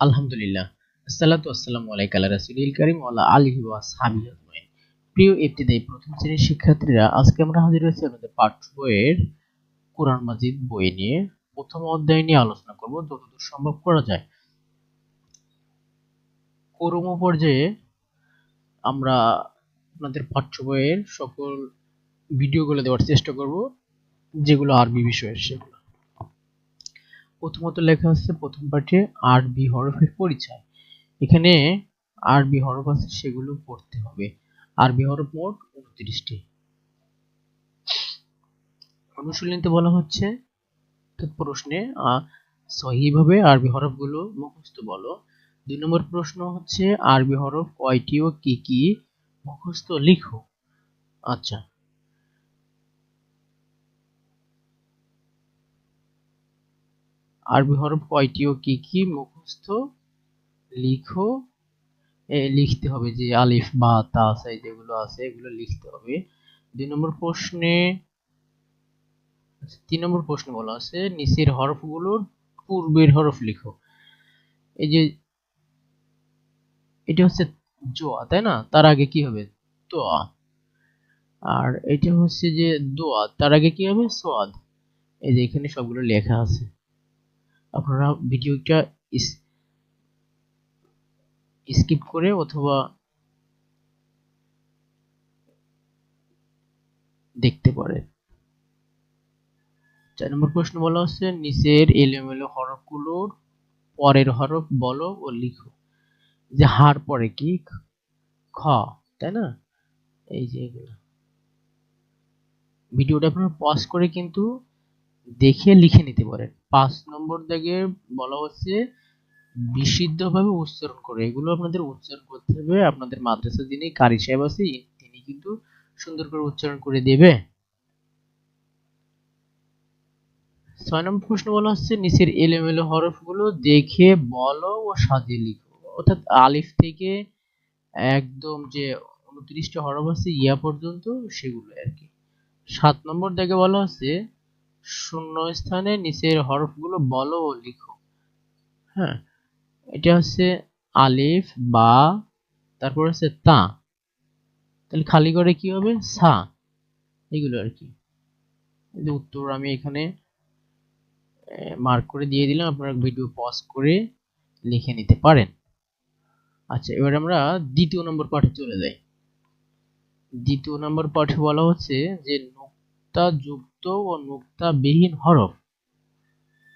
আলহামদুলিল্লাহ। আসসালাতু আসসালামু আলাইকা আলা রাসূলিল কারীম ওয়া আলা আলিহি ওয়া আসহাবিহি আজমাইন। প্রিয় ইবতিদায়ী প্রথম শ্রেণীর শিক্ষার্থীরা, আজকে আমরা হাজির হয়েছি আমাদের পাঠ্য বইয়ের কোরআন মাজিদ বই নিয়ে প্রথম অধ্যায় নিয়ে আলোচনা করব যতদূর সম্ভব করা যায়। করম পর্যায়ে আমরা আপনাদের পাঠ্য বইয়ের সকল ভিডিওগুলো দেওয়ার চেষ্টা করব, যেগুলো আরবি বিষয়ের সেগুলো। প্রথমত লেখা আছে প্রথম পাঠে আরবি হরফের পরিচয়। এখানে আরবি হরফ আছে, সেগুলো পড়তে হবে। আরবি হরফ মোট 29টি। অনুশীলনীতে বলা হচ্ছে প্রশ্নে সহিভাবে আরবি হরফগুলো মুখস্থ বলো। 2 নম্বর প্রশ্ন হচ্ছে আরবি হরফ কয়টি ও কি কি, মুখস্থ লিখো। আচ্ছা, আরবি হরফ কয়টি ও কি কি, মুখস্থ লিখো। লিখতে হবে যে আলিফ বা তা আছে, যেগুলো আছে এগুলো লিখতে হবে। 2 নম্বর প্রশ্নে 3 নম্বর প্রশ্ন বলা আছে নিচের হরফগুলোর পূর্বের হরফ লিখো। এই যে এটা হচ্ছে জোয়া, তাই না? তার আগে কি হবে? তোয়া। আর এটা হচ্ছে যে দোয়া, তার আগে কি হবে? সোয়াদ। এই যে এখানে সবগুলো লেখা আছে, আপনারা ভিডিওটা স্কিপ করে অথবা দেখতে পারেন। 4 নম্বর প্রশ্ন বলা হচ্ছে নিচের এলোমেলো হরফগুলোর পরের হরফ বলো ও লিখো। যে হার পরে কি? খ, তাই না? এই যে এগুলো ভিডিওটা আপনারা পজ করে কিন্তু দেখে লিখে নিতে পারেন। 5 নম্বর দাগে বলা হচ্ছে বিশুদ্ধভাবে উচ্চারণ করে। এগুলো আপনাদের উচ্চারণ করতে হবে। আপনাদের মাদ্রাসার যিনি কারি সাহেব আছে, তিনি কিন্তু সুন্দর করে উচ্চারণ করে দেবে। 6 নম্বর প্রশ্ন বলা হচ্ছে নিচের এলোমেলো হরফগুলো দেখে বলো ও সাজিয়ে লিখো। অর্থাৎ আলিফ থেকে একদম যে 29টা হরফ আছে ইয়া পর্যন্ত, সেগুলো আর কি। 7 নম্বর দাগে বলা হচ্ছে শূন্য স্থানে নিচের হরফগুলো বলো ও লিখো। হ্যাঁ, এটা হচ্ছে আলিফ, বা, তারপর হচ্ছে তা, তাহলে খালি করে কি হবে? সা। এগুলো আর কি। উত্তর আমি এখানে মার্ক করে দিয়ে দিলাম, আপনারা ভিডিও পজ করে লিখে নিতে পারেন। আচ্ছা, এবার আমরা দ্বিতীয় নম্বর পাঠে চলে যাই। দ্বিতীয় নম্বর পাঠে বলা হচ্ছে যে নুক্তা যুক্ত ও নুক্তা বিহীন হরফ।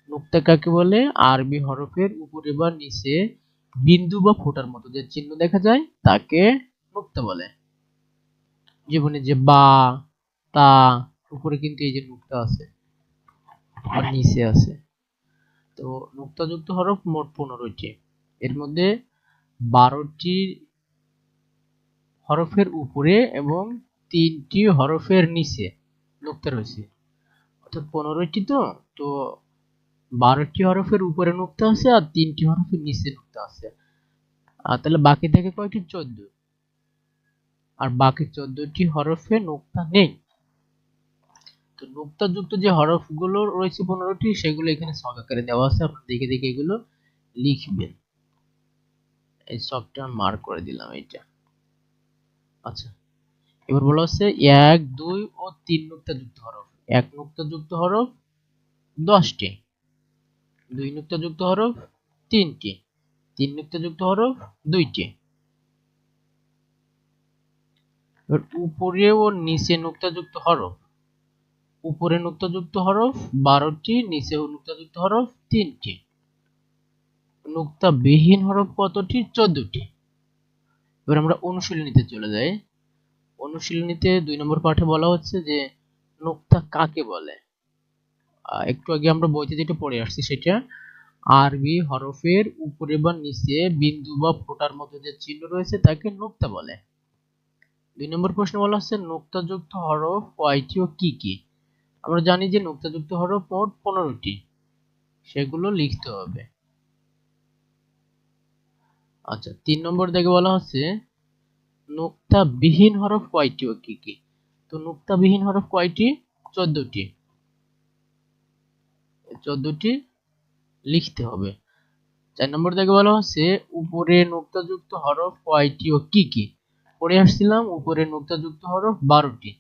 নুক্তা কাকে বলে? আরবি হরফের উপরে বা নিচে বিন্দু বা ফোঁটার মতো যে চিহ্ন দেখা যায় তাকে নুক্তা বলে। যেমন যে বা, তা, উপরে কিন্তু এই যে নুক্তা আছে আর নিচে আছে। তো নুক্তাযুক্ত হরফ মোট 15টি। এর মধ্যে 12টি হরফের উপরে এবং 3টি হরফের নিচে নুক্তা রয়েছে। অর্থাৎ 15টি। তো তো 12টি হরফের উপরে নুক্তা আছে আর 3টি হরফের নিচে নুক্তা আছে। আর তাহলে বাকি থাকে কয়টি? 14। আর বাকি 14টি হরফে নুক্তা নেই। তো নুক্তাযুক্ত যে হরফগুলো রয়েছে 15টি, সেগুলো এখানে ছক আকারে দেওয়া আছে, আপনারা দেখে দেখে এগুলো লিখবেন। এই ছকটা মার্ক করে দিলাম এইটা। আচ্ছা, এবার বলা হচ্ছে 1, 2 ও 3 নুক্তাযুক্ত হরফ। 1 নুক্তাযুক্ত হরফ 10টি, 2 নুক্তাযুক্ত হরফ 3টি, 3 নুক্তাযুক্ত হরফ 2টি। এবার উপরে ও নিচে নুক্তাযুক্ত হরফ। উপরে নুক্তাযুক্ত হরফ 12টি, নিচে নুক্তাযুক্ত হরফ 3টি। নুক্তা বিহীন হরফ কতটি? 14টি। এবার আমরা অনুশীলনীতে চলে যাই। অনুশীলনীতে 2 নম্বর পাঠে বলা হচ্ছে যে নুক্তা কাকে বলে। একটু আগে আমরা বইতে যেটা পড়ে আসছি সেটা, আরবি হরফের উপরে বা নিচে বিন্দু বা ফোঁটার মতো যে চিহ্ন রয়েছে তাকে নুক্তা বলে। 2 নম্বর প্রশ্ন বলা হচ্ছে নুক্তাযুক্ত হরফ কয়টি ও কি কি। আমরা জানি যে নুক্তাযুক্ত হরফ মোট 15টি, সেগুলো লিখতে হবে। আচ্ছা, 3 নম্বর দেখে বলা হচ্ছে নুক্তা বিহীন হরফ কয়টি ও কি কি। তো নুক্তা বিহীন হরফ কয়টি? 14টি। 14টি লিখতে হবে। 4 নম্বর থেকে বলা হচ্ছে উপরে নোক্তাযুক্ত হরফ কয়টি ও কি কি। পড়ে আসছিলাম উপরে নোক্তাযুক্ত হরফ 12টি,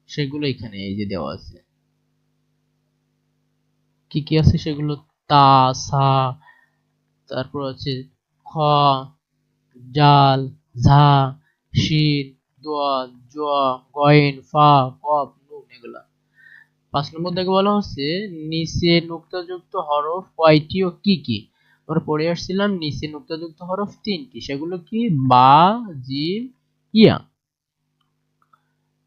সেগুলো এখানে এই যে দেওয়া আছে। কি কি আছে সেগুলো? তা, সা, তারপর আছে খ, জাল, ঝা, শিন, দোয়া, জোয়া, গয়েন, ফা, কফ, নুন এগুলা। 5 নম্বর থেকে বলা হচ্ছে নিচে নুক্তাযুক্ত হরফ কয়টি ও কি কি। আমরা পড়ে আসছিলাম নিচে নুক্তাযুক্ত হরফ 3টি, সেগুলো কি? বা, জিম, ইয়া।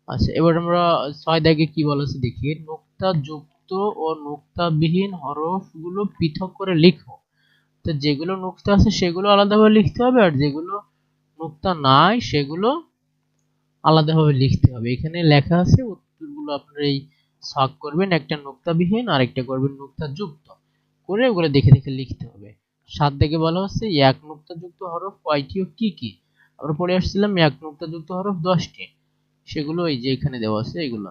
আচ্ছা, এবার আমরা 6 দাগে কি বলা আছে দেখি। নুক্তাযুক্ত ও নুক্তাবিহীন হরফগুলো পৃথক করে লিখো। তো যেগুলো নুক্তা আছে সেগুলো আলাদাভাবে লিখতে হবে, আর যেগুলো নুক্তা নাই সেগুলো আলাদাভাবে লিখতে হবে। এখানে লেখা আছে, উত্তরগুলো আপনারা এই ছক করবেন, একটা নুক্তাবিহীন আর একটা করবেন নুক্তাযুক্ত করে, ওগুলো দেখে দেখে লিখতে হবে। 7 থেকে বলা হচ্ছে এক নুক্তাযুক্ত হরফ কয়টি ও কি কি। আমরা পড়ে আসছিলাম এক নুক্তাযুক্ত হরফ 10টি, সেগুলো এই যে এখানে দেওয়া আছে এগুলো।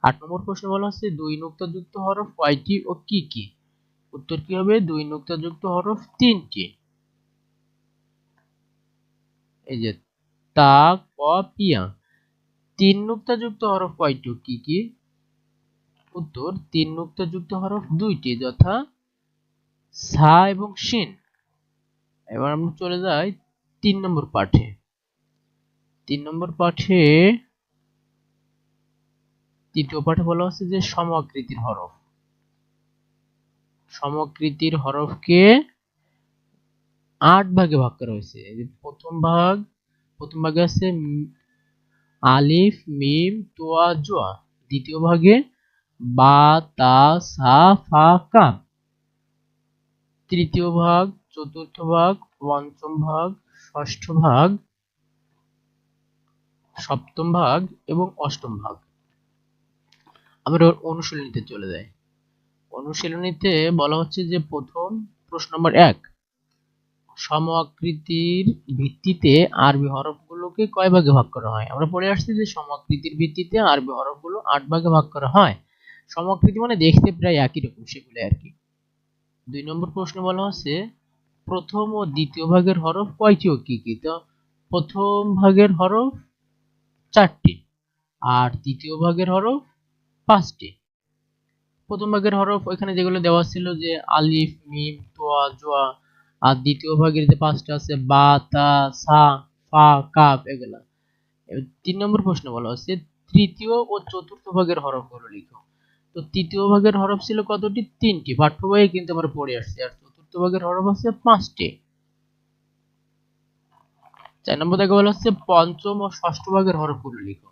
8 নম্বর প্রশ্ন বলা হচ্ছে দুই নুক্তাযুক্ত হরফ কয়টি ও কি কি। উত্তর কি হবে? দুই নুক্তাযুক্ত হরফ 3টি। এই যে তা, ক, পিয়া। তিন নুক্তাযুক্ত হরফ কয়টি কি কি। উত্তর তিন নুক্তাযুক্ত হরফ 2টি, যথা সা এবং শিন। এবার আমরা চলে যাই 3 নম্বর পাঠে। 3 নম্বর পাঠে তৃতীয় পাঠে বলা হচ্ছে যে সমাকৃতির হরফ। সমাকৃতির হরফকে 8 ভাগে ভাগ করা হয়েছে। প্রথম ভাগে আছে আলিফ, মিম, তোয়া, জোয়া। দ্বিতীয় ভাগে বা, তা, সা, ফা, কাফ। তৃতীয় ভাগ, চতুর্থ ভাগ, পঞ্চম ভাগ, ষষ্ঠ ভাগ, সপ্তম ভাগ এবং অষ্টম ভাগ। আমরা অনুশীলনীতে চলে যাই। অনুশীলনীতে বলা হচ্ছে যে প্রথম প্রশ্ন নম্বর 1, সমাকৃতির ভিত্তিতে আরবি হরফগুলোকে কয় ভাগে ভাগ করা হয়। আমরা পড়ে আসছি যে সমাকৃতির ভিত্তিতে আরবি হরফগুলো 8 ভাগে ভাগ করা হয়। সমাকৃতি মানে দেখতে প্রায় একই রকম, সেগুলো আর কি। 2 নম্বর প্রশ্ন বলা হচ্ছে প্রথম ও দ্বিতীয় ভাগের হরফ কয়টি ও কি কি। তো প্রথম ভাগের হরফ 4টি আর দ্বিতীয় ভাগের হরফ 5টি। প্রথম ভাগের হরফ ওইখানে যেগুলো দেওয়া ছিল যে আলিফ, মিম, তোয়া, জোয়া, আর দ্বিতীয় ভাগের যে 5টা আছে বা, তা, সা, ফা, কাফ এগুলা। 3 নম্বর প্রশ্ন বলা হচ্ছে তৃতীয় ও চতুর্থ ভাগের হরফগুলো লিখো। তো তৃতীয় ভাগের হরফ ছিল কতটি? 3টি, পাঠ্য বইয়ে কিন্তু আমরা পড়ে আসছি। আর চতুর্থ ভাগের হরফ আছে 5টি। 4 নম্বর থেকে বলা হচ্ছে পঞ্চম ও ষষ্ঠ ভাগের হরফগুলো লিখো।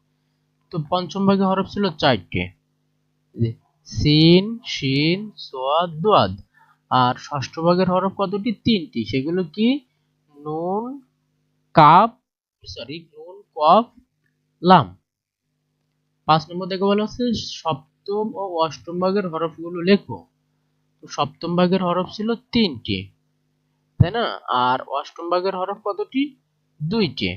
তো পঞ্চম ভাগের হরফ ছিল 4টি, সিন, শিন, সোয়াদ, দোয়াদ। আর ষষ্ঠ ভাগের হরফ কতটি? 3টি, সেগুলো কি? নুন, নুন, কফ, লাম। 5 নম্বর থেকে বলা হচ্ছে সপ্তম ও অষ্টম ভাগের হরফগুলো লেখো। তো সপ্তম ভাগের হরফ ছিল 3টি, তাই না? আর অষ্টম ভাগের হরফ কতটি? 2টি।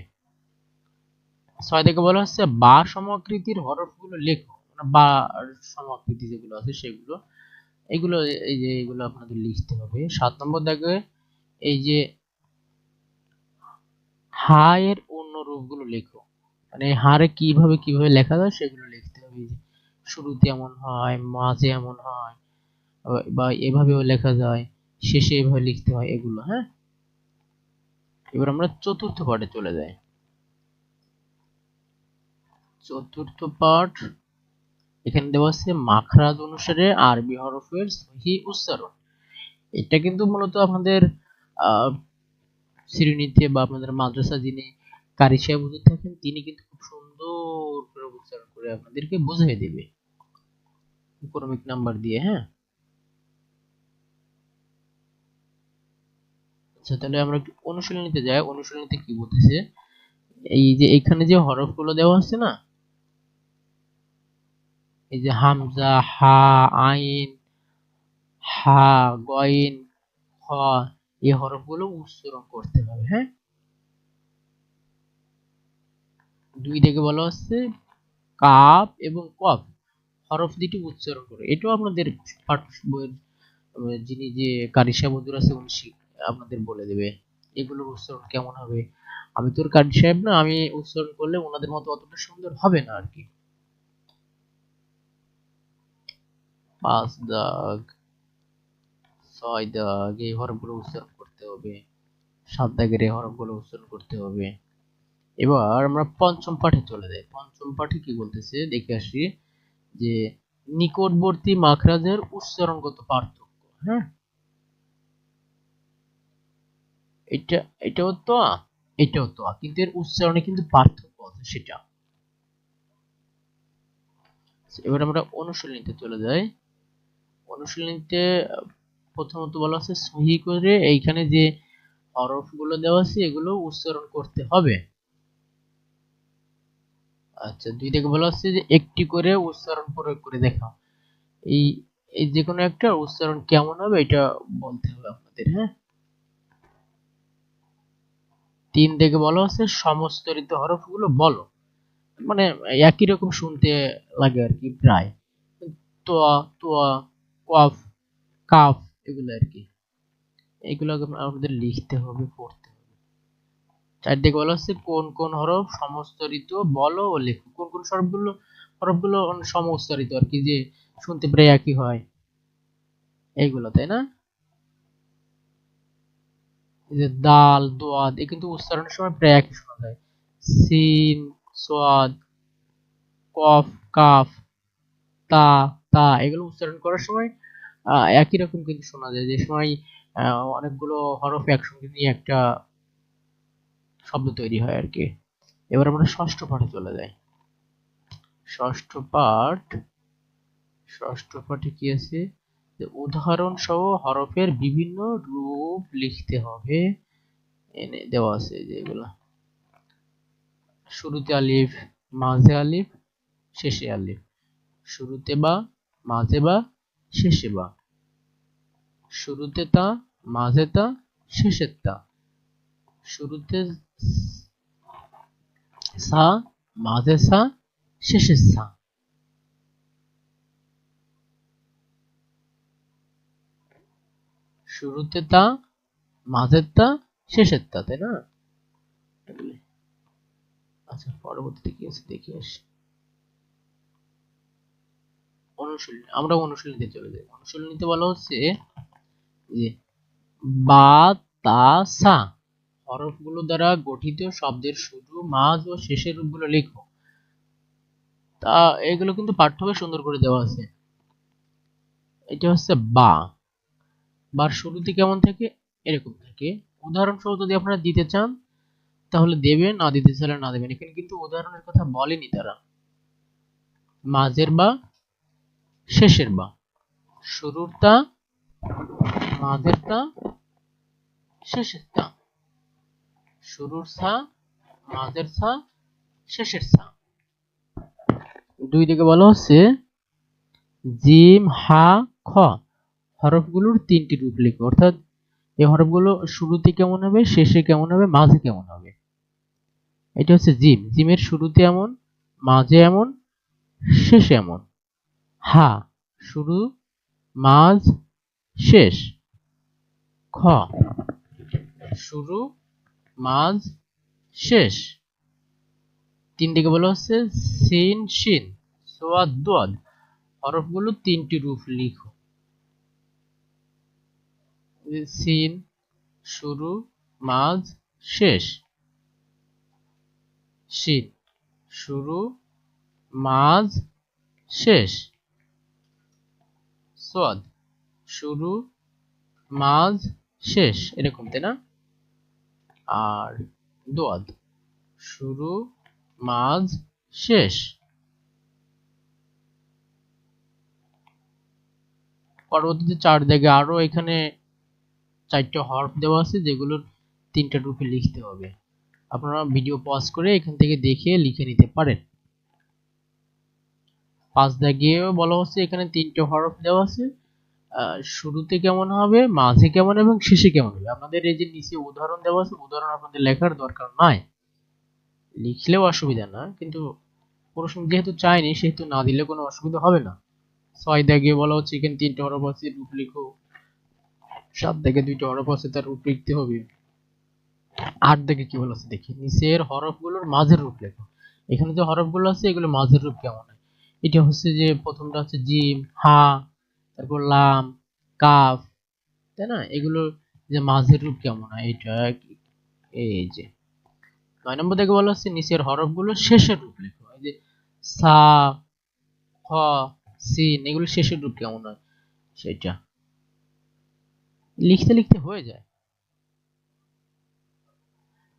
6 থেকে বলা হচ্ছে বা সমাকৃতির হরফগুলো লেখো। বা সমাকৃতি যেগুলো আছে সেগুলো, এগুলো এই যে এগুলো আপনাদের লিখতে হবে। 7 নম্বর দাগে এই যে হা এর অন্য রূপগুলো লেখো। মানে হারে কিভাবে কিভাবে লেখা যায় সেগুলো লিখতে হবে। শুরুতে এমন হয়, মাঝে এমন হয়, বা এভাবেও লেখা যায়, শেষে এভাবে লিখতে হয়, এগুলো। হ্যাঁ, এবার আমরা চতুর্থ পাঠে চলে যাই। চতুর্থ পাঠ এখানে দেওয়া আছে মাখরাজ অনুসারে আরবি হরফের সহিহ উচ্চারণ। এটা কিন্তু মূলত আপনাদের শ্রেণীতে বা আপনাদের মাদ্রাসা যিনি কারি সাহেব হুজুর থাকেন, তিনি কিন্তু খুব সুন্দর করে উচ্চারণ করে আপনাদেরকে বুঝিয়ে দেবে ক্রমিক নাম্বার দিয়ে। হ্যাঁ, আচ্ছা, তাহলে আমরা একটু অনুশীলনীতে যাই। অনুশীলনীতে কি বলতেছে, এই যে এখানে যে হরফগুলো দেওয়া আছে না, এই যে হামজা, হা, আইন, হা, গইন, খ, এই হরফগুলো উচ্চারণ করতে হবে। হ্যাঁ, 2 থেকে বলা হচ্ছে কাফ এবং কফ হরফ দুটি উচ্চারণ করে। এটাও আপনাদের পাঠ্য বইয়ের যিনি যে কারি সাহেব হুজুর আছে উনি আপনাদের বলে দেবে এগুলোর উচ্চারণ কেমন হবে। আমি তোর কারি সাহেব না, আমি উচ্চারণ করলে ওনাদের মতো অতটা সুন্দর হবে না আর কি। 5 দাগ, 6 দাগ এই হরফগুলো উচ্চারণ করতে হবে, 7 দাগের এই হরফগুলো উচ্চারণ করতে হবে। এবার আমরা পঞ্চম পাঠে চলে যাই। পঞ্চম পাঠে কি বলতেছে দেখে আসি যে নিকটবর্তী মাখরাজের উচ্চারণগত পার্থক্য। হ্যাঁ, এটা এটাও তো এটাও তো, কিন্তু এর উচ্চারণে কিন্তু পার্থক্য আছে সেটা। এবার আমরা অনুশীলনীতে চলে যাই। অনুশীলনীতে প্রথমত বলা আছে সহি করে এইখানে যে হরফগুলো দেওয়া আছে এগুলো উচ্চারণ করতে হবে। আচ্ছা, 2 থেকে বলা আছে যে একটি করে উচ্চারণ প্রয়োগ করে দেখাও। এই এই যে কোনো একটা উচ্চারণ কেমন হবে এটা বলতে হবে আপনাদের। হ্যাঁ, 3 থেকে বলা আছে সমস্তরিত হরফগুলো বলো, মানে একই রকম শুনতে লাগে আর কি প্রায়। তোয়া তোয়া, কফ, কাফ, এগুলো আর কি, এগুলো আমাদের লিখতে হবে, পড়তে হবে। 4 দিকে বলা হচ্ছে কোন কোন হরফ সমস্তরিত বলো ও লেখো। কোন কোন হরফগুলো সমস্তরিত আর কি, যে শুনতে প্রায় একই হয় এইগুলো, তাই না? এই যে দাল, দোয়াদ, এ কিন্তু উচ্চারণের সময় প্রায় একই শোনা যায়। সিন, সোয়াদ, কফ, কাফ, তা, তা, এগুলো উচ্চারণ করার সময় একই রকম কিন্তু শোনা যায়, যে সময় অনেকগুলো হরফ একসঙ্গে নিয়ে একটা শব্দ তৈরি হয় আর কি। এবার আমরা ষষ্ঠ পাঠে চলে যাই। ষষ্ঠ পাঠ, ষষ্ঠ পাঠে কি আছে যে উদাহরণ সহ হরফের বিভিন্ন রূপ লিখতে হবে, এনে দেওয়া আছে যেগুলো। শুরুতে আলিফ, মাঝে আলিফ, শেষে আলিফ। শুরুতে বা, মাঝে বা, শেষে বা। শুরুতে তা, মাঝে তা, শেষে তা। শুরুতে সা, মাঝে সা, শেষে সা। শুরুতে তা, মাঝের তা, শেষের তা, তাই না? আচ্ছা, পরবর্তীতে কি আছে দেখে আসি। অনুশীলনী, আমরা অনুশীলনীতে চলে যাই। অনুশীলনীতে বলা হচ্ছে যে বা, তা, সা হরফগুলো দ্বারা গঠিত শব্দের শুরু, মাঝ ও শেষের রূপগুলো লেখো। তা এগুলো কিন্তু পাঠ্যবে সুন্দর করে দেওয়া আছে। এটা হচ্ছে বা, বার শুরুতে কেমন থাকে, এরকম থাকে। উদাহরণসহ যদি আপনারা দিতে চান তাহলে দেবেন, না দিতে চাইলে না দেবেন। এখানে কিন্তু উদাহরণের কথা বলেনি তারা। মাঝের বা, শেষের বা, শুরুর তা, মাঝের তা, শেষের তা। শুরুর সা, মাঝের সা, শেষের সা। 2 দিকে বলা হচ্ছে জিম, হা, খ হরফগুলোর 3টি রূপ লেখো। অর্থাৎ এই হরফগুলো শুরুতে কেমন হবে, শেষে কেমন হবে, মাঝে কেমন হবে। এটা হচ্ছে জিম, জিমের শুরুতে এমন, মাঝে এমন, শেষে এমন। হা, শুরু, মাঝ, শেষ। খ, শুরু, মাঝ, শেষ। 3 দিকে বলা হচ্ছে সিন, শিন, সোয়াদ, দোয়াদ হরফগুলো 3টি রূপ লিখো। সিন, শুরু, মাঝ, শেষ। শিন, শুরু, মাঝ, শেষ। সোয়াদ, শুরু, মাঝ, শেষ, এরকম, তাই না? আর দোয়াদ, শুরু, মাঝ, শেষ। পরবর্তীতে 4 দাগে আরো এখানে 4টা হরফ দেওয়া আছে যেগুলোর 3টা রূপে লিখতে হবে। আপনারা ভিডিও পজ করে এখান থেকে দেখে লিখে নিতে পারেন। 5 দাগেও বলা হচ্ছে এখানে 3টা হরফ দেওয়া আছে, শুরুতে কেমন হবে, মাঝে কেমন এবং শেষে কেমন হবে। আপনাদের এই যে নিচে উদাহরণ দেওয়া আছে, উদাহরণ আপনাদের লেখার দরকার নাই, লিখলেও অসুবিধা না, কিন্তু প্রশ্ন যেহেতু চাইনি সেহেতু না দিলে কোনো অসুবিধা হবে না। 6 দাগে বলা হচ্ছে এখানে 3টা হরফ আছে, রূপ লিখো। 7 থেকে দুইটা হরফ আছে তার রূপ লিখতে হবে। 8 দেখে কি বলা আছে দেখি, নিচের হরফগুলোর মাঝের রূপ লেখো। এখানে যে হরফগুলো আছে এগুলো মাঝের রূপ কেমন হয়? এটা হচ্ছে যে প্রথমটা হচ্ছে জিম, হা, তারপর লাম, কাফ, তাই না? এগুলোর যে মাঝের রূপ কেমন হয় এটা এই যে 9 নম্বর থেকে বলা হচ্ছে নিচের হরফগুলোর শেষের রূপ লেখো। এই যে সা, খ, সিন এগুলো শেষের রূপ কেমন হয় সেটা লিখতে লিখতে হয়ে যায়।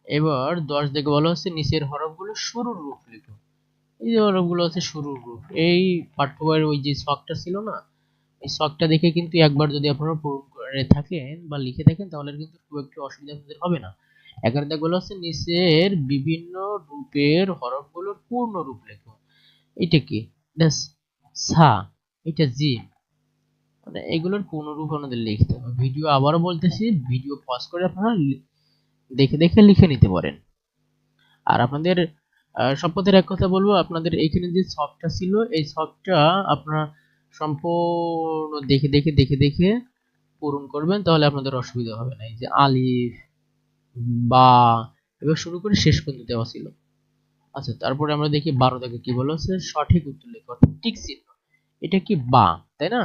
এবার 10 থেকে বলা হচ্ছে নিচের হরফগুলো শুরুর রূপ লেখো। এই যে হরফগুলো আছে শুরুর রূপ, এই পাঠ্য বইয়ের ওই যে ছকটা ছিল না, এই ছকটা দেখে কিন্তু একবার যদি আপনারা পূরণ করে থাকেন বা লিখে থাকেন তাহলে কিন্তু খুব একটু অসুবিধা আপনাদের হবে না। 11 দাগ বলা হচ্ছে নিচের বিভিন্ন রূপের হরফগুলোর পূর্ণ রূপ লেখো। এটা কি? এটা সা, এটা জিম, মানে এগুলোর পূর্ণ রূপ আমাদের লিখতে হবে। ভিডিও আবারও বলতেছি, ভিডিও পজ করে আপনারা দেখে দেখে লিখে নিতে পারেন। আর আপনাদের শপথের এক কথা বলবো, আপনাদের এইখানে যে ছকটা ছিল এই ছকটা আপনারা সম্পূর্ণ দেখে দেখে দেখে দেখে পূরণ করবেন, তাহলে আপনাদের অসুবিধা হবে না। এই যে আলিফ, বা, এবার শুরু করে শেষ পর্যন্ত দেওয়া ছিল। আচ্ছা, তারপরে আমরা দেখি 12 থেকে কি বলা হচ্ছে, সঠিক উত্তর লেখো অর্থাৎ টিক চিহ্ন। এটা কি বা, তাই না?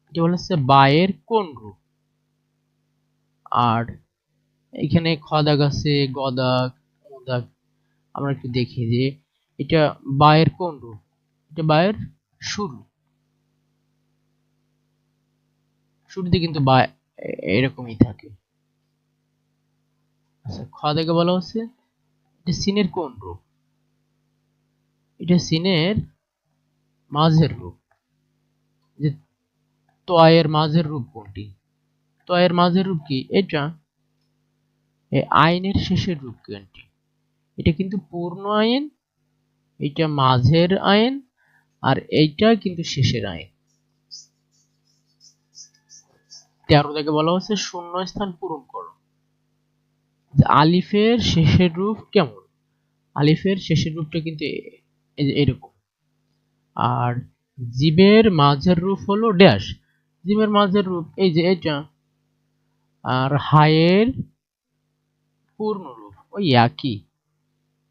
এটা বলা হচ্ছে বা এর কোন রূপ। আর এখানে খ দাগ আছে, গ দাগ, ও দাগ, আমরা একটু দেখি যে এটা বা এর কোন রূপ। এটা বা এর শুরু, শুরুতে কিন্তু বা এরকমই থাকে। আচ্ছা, খ থেকে বলা হচ্ছে এটা সিনের কোন রূপ। এটা সিনের মাঝের রূপ। যে তয়ের মাঝের রূপ কোনটি? তয়ের মাঝের রূপ কি? এটা এই আইনের শেষের রূপ কোনটি? এটা কিন্তু পূর্ণ আইন, এটা মাঝের আইন, আর এইটা কিন্তু শেষের আইন। 13 থেকে বলা হচ্ছে শূন্য স্থান পূরণ করো। আলিফের শেষের রূপ কেমন? আলিফের শেষের রূপটা কিন্তু এই যে এরকম। আর জিমের মাঝের রূপ হলো ড্যাশ। জিমের মাঝের রূপ এই যে এটা। আর হায়ের পূর্ণ রূপ ওই একই।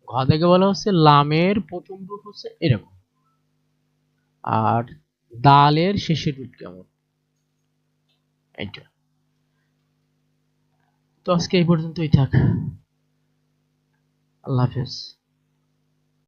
ঘ থেকে বলা হচ্ছে লামের প্রথম রূপ হচ্ছে এরকম। আর দালের শেষের রূপ কেমন? এটা। তো আজকে এই পর্যন্তই থাক। আল্লাহ হাফেজ।